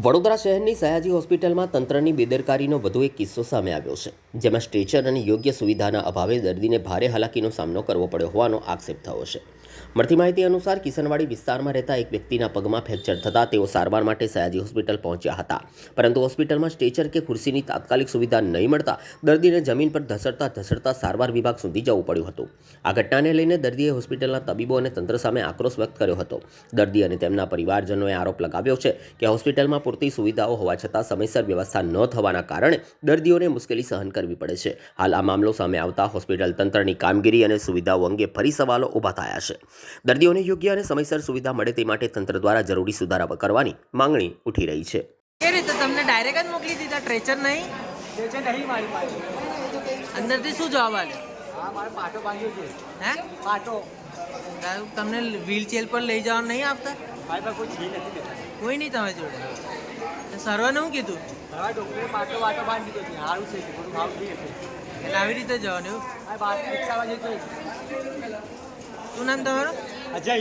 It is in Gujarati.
વડોદરા શહેરની સયાજી હોસ્પિટલમાં તંત્રની બેદરકારીનો વધુ એક કિસ્સો સામે આવ્યો છે, જેમાં સ્ટ્રેચર અને યોગ્ય સુવિધાના અભાવે દર્દીને ભારે હાલાકીનો સામનો કરવો પડ્યો હોવાનો આક્ષેપ થયો છે. મળતી માહિતી અનુસાર કિશનવાડી વિસ્તારમાં રહેતા એક વ્યક્તિના પગમાં ફ્રેક્ચર થતાં તેઓ સારવાર માટે સયાજી હોસ્પિટલ પહોંચ્યા હતા, પરંતુ હોસ્પિટલમાં સ્ટ્રેચર કે ખુરશીની તાત્કાલિક સુવિધા નહીં મળતા દર્દીને જમીન પર ધસડતા સારવાર વિભાગ સુધી જવું પડ્યું હતું. આ ઘટનાને લઈને દર્દીએ હોસ્પિટલના તબીબો અને તંત્ર સામે આક્રોશ વ્યક્ત કર્યો હતો. દર્દી અને તેમના પરિવારજનોએ આરોપ લગાવ્યો છે કે હોસ્પિટલમાં પૂરતી સુવિધાઓ હોવા છતાં સમયસર વ્યવસ્થા ન થવાના કારણે દર્દીઓને મુશ્કેલી સહન કરવી પડે છે. હાલ આ મામલો સામે આવતા હોસ્પિટલ તંત્રની કામગીરી અને સુવિધાઓ અંગે ફરી સવાલો ઊભા થયા છે. દર્દીઓને યોગ્ય અને સમયસર સુવિધા મળે તે માટે તંત્ર દ્વારા જરૂરી સુધારા કરવાની માંગણી ઉઠી રહી છે. એ રીતે તમને ડાયરેક્ટ જ મોકલી દીધા, ટ્રેચર નહીં મારી પાસે અંદરથી શું જવાબ આલે? હા, મારે પાટો બાંધ્યો છે. હે પાટો તમને વ્હીલચેર પર લઈ જવા નહીં આપતા? મારી પાસે કોઈ છે નથી બેઠા. કોઈ નહીં તમે જોડે? સર્વને શું કીધું? હવે ડોક્ટરે પાટો બાંધી દીધો છે. સારું છે, થોડું ભાવ થઈ જશે. એટલે આવી રીતે જવાનું એવું? આ બાર રિક્ષામાં જતો શું નામ તમારું? અજય.